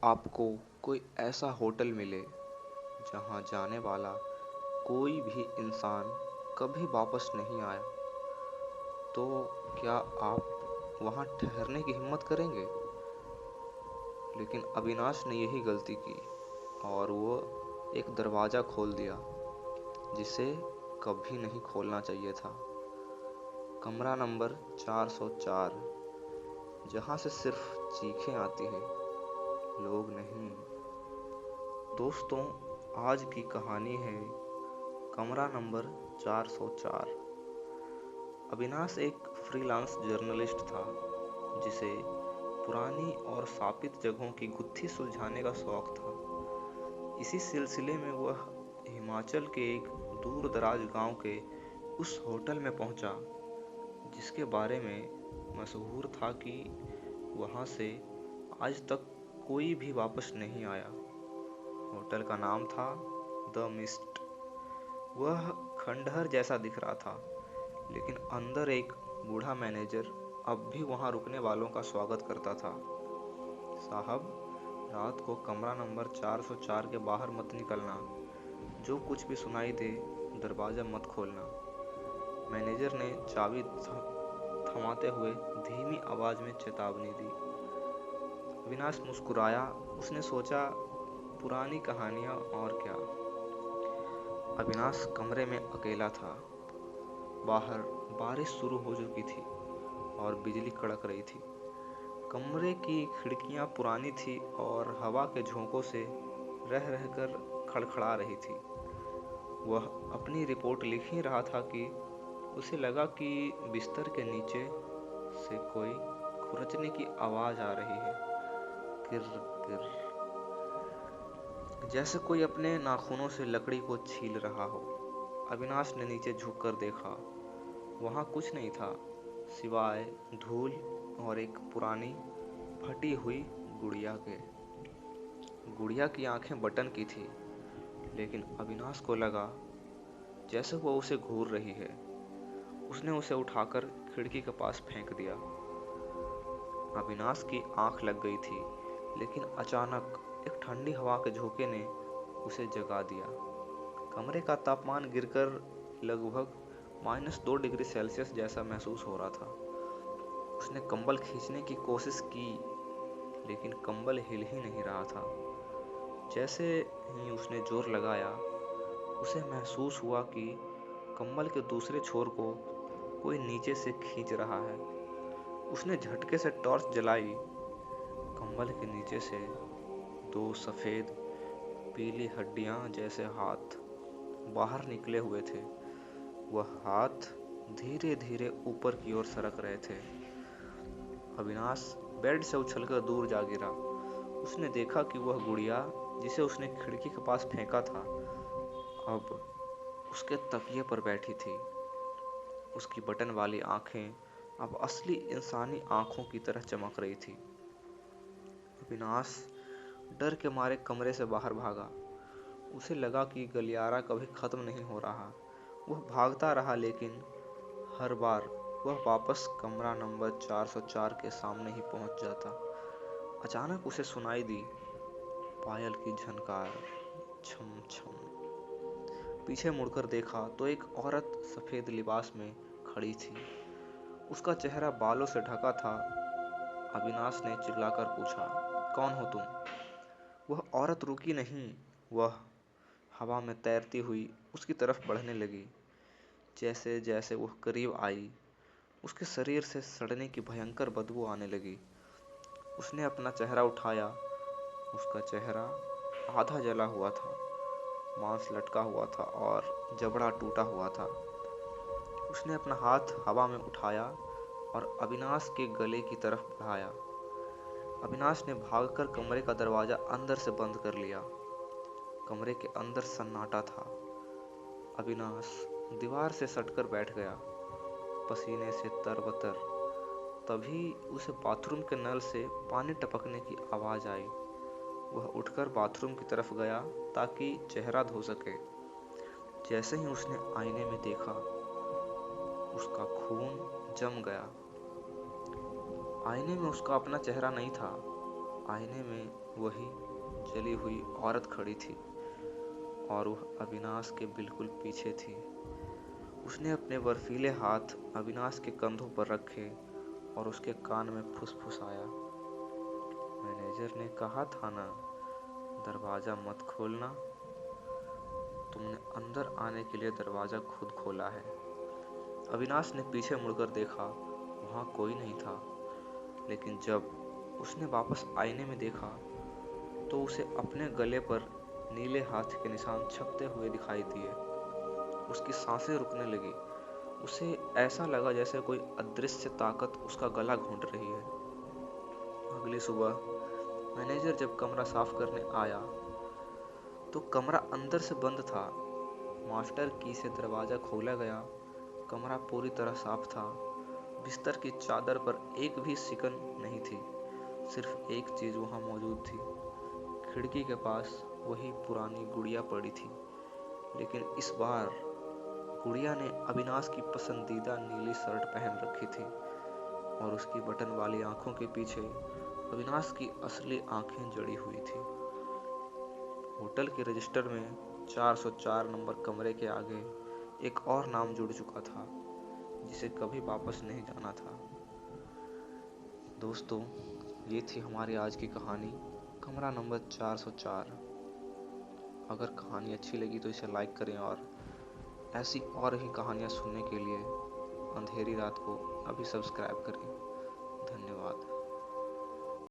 आपको कोई ऐसा होटल मिले जहां जाने वाला कोई भी इंसान कभी वापस नहीं आया, तो क्या आप वहां ठहरने की हिम्मत करेंगे? लेकिन अविनाश ने यही गलती की और वो एक दरवाज़ा खोल दिया जिसे कभी नहीं खोलना चाहिए था। कमरा नंबर 404, जहां से सिर्फ चीखें आती है, लोग नहीं। दोस्तों, आज की कहानी है कमरा नंबर 404। अविनाश एक फ्रीलांस जर्नलिस्ट था जिसे पुरानी और शापित जगहों की गुत्थी सुलझाने का शौक था। इसी सिलसिले में वह हिमाचल के एक दूर दराज गांव के उस होटल में पहुंचा जिसके बारे में मशहूर था कि वहां से आज तक कोई भी वापस नहीं आया। होटल का नाम था द मिस्ट। वह खंडहर जैसा दिख रहा था, लेकिन अंदर एक बूढ़ा मैनेजर अब भी वहां रुकने वालों का स्वागत करता था। साहब, रात को कमरा नंबर 404 के बाहर मत निकलना। जो कुछ भी सुनाई दे, दरवाजा मत खोलना। मैनेजर ने चाबी थमाते हुए धीमी आवाज में चेतावनी दी। अविनाश मुस्कुराया। उसने सोचा, पुरानी कहानियां और क्या। अविनाश कमरे में अकेला था। बाहर बारिश शुरू हो चुकी थी और बिजली कड़क रही थी। कमरे की खिड़कियां पुरानी थी और हवा के झोंकों से रह रहकर खड़खड़ा रही थी। वह अपनी रिपोर्ट लिख ही रहा था कि उसे लगा कि बिस्तर के नीचे से कोई खुरचने की आवाज आ रही है। किर किर, जैसे कोई अपने नाखूनों से लकड़ी को छील रहा हो। अविनाश ने नीचे झुककर देखा। वहां कुछ नहीं था सिवाय धूल और एक पुरानी फटी हुई गुड़िया के। गुड़िया की आंखें बटन की थी, लेकिन अविनाश को लगा जैसे वो उसे घूर रही है। उसने उसे उठाकर खिड़की के पास फेंक दिया। अविनाश की आंख लग गई थी, लेकिन अचानक एक ठंडी हवा के झोंके ने उसे जगा दिया। कमरे का तापमान गिरकर लगभग -2 डिग्री सेल्सियस जैसा महसूस हो रहा था। उसने कंबल खींचने की कोशिश की, लेकिन कंबल हिल ही नहीं रहा था। जैसे ही उसने जोर लगाया, उसे महसूस हुआ कि कंबल के दूसरे छोर को कोई नीचे से खींच रहा है। उसने झटके से टॉर्च जलाई। कंबल के नीचे से दो सफेद पीली हड्डियां जैसे हाथ बाहर निकले हुए थे। वह हाथ धीरे धीरे ऊपर की ओर सरक रहे थे। अविनाश बेड से उछलकर दूर जा गिरा। उसने देखा कि वह गुड़िया जिसे उसने खिड़की के पास फेंका था, अब उसके तकिए पर बैठी थी। उसकी बटन वाली आंखें अब असली इंसानी आंखों की तरह चमक रही थी। अविनाश डर के मारे कमरे से बाहर भागा। उसे लगा कि गलियारा कभी खत्म नहीं हो रहा। वह भागता रहा, लेकिन हर बार वह वापस कमरा नंबर 404 के सामने ही पहुंच जाता। अचानक उसे सुनाई दी पायल की झनकार, छम छम। पीछे मुड़कर देखा तो एक औरत सफेद लिबास में खड़ी थी। उसका चेहरा बालों से ढका था। अविनाश ने चिल्लाकर पूछा, कौन हो तुम? वह औरत रुकी नहीं। वह हवा में तैरती हुई उसकी तरफ बढ़ने लगी। जैसे जैसे वह करीब आई, उसके शरीर से सड़ने की भयंकर बदबू आने लगी। उसने अपना चेहरा उठाया। उसका चेहरा आधा जला हुआ था, मांस लटका हुआ था और जबड़ा टूटा हुआ था। उसने अपना हाथ हवा में उठाया और अविनाश के गले की तरफ बढ़ाया। अविनाश ने भागकर कमरे का दरवाजा अंदर से बंद कर लिया। कमरे के अंदर सन्नाटा था। अविनाश दीवार से सटकर बैठ गया, पसीने से तरबतर। तभी उसे बाथरूम के नल से पानी टपकने की आवाज आई। वह उठकर बाथरूम की तरफ गया ताकि चेहरा धो सके। जैसे ही उसने आईने में देखा, उसका खून जम गया। आईने में उसका अपना चेहरा नहीं था। आईने में वही जली हुई औरत खड़ी थी और वह अविनाश के बिल्कुल पीछे थी। उसने अपने बर्फीले हाथ अविनाश के कंधों पर रखे और उसके कान में फुसफुसाया, मैनेजर ने कहा था ना, दरवाजा मत खोलना। तुमने अंदर आने के लिए दरवाजा खुद खोला है। अविनाश ने पीछे मुड़कर देखा, वहां कोई नहीं था। लेकिन जब उसने वापस आईने में देखा तो उसे अपने गले पर नीले हाथ के निशान छपते हुए दिखाई दिए। उसकी सांसें रुकने लगी। उसे ऐसा लगा जैसे कोई अदृश्य ताकत उसका गला घोंट रही है। अगली सुबह मैनेजर जब कमरा साफ करने आया तो कमरा अंदर से बंद था। मास्टर की से दरवाजा खोला गया। कमरा पूरी तरह साफ था। बिस्तर की चादर पर एक भी सिकन नहीं थी। सिर्फ एक चीज वहां मौजूद थी। खिड़की के पास वही पुरानी गुड़िया पड़ी थी, लेकिन इस बार गुड़िया ने अविनाश की पसंदीदा नीली शर्ट पहन रखी थी और उसकी बटन वाली आंखों के पीछे अविनाश की असली आंखें जड़ी हुई थी। होटल के रजिस्टर में 404 नंबर कमरे के आगे एक और नाम जुड़ चुका था, जिसे कभी वापस नहीं जाना था। दोस्तों, ये थी हमारी आज की कहानी, कमरा नंबर 404। अगर कहानी अच्छी लगी तो इसे लाइक करें और ऐसी और ही कहानियाँ सुनने के लिए अंधेरी रात को अभी सब्सक्राइब करें। धन्यवाद।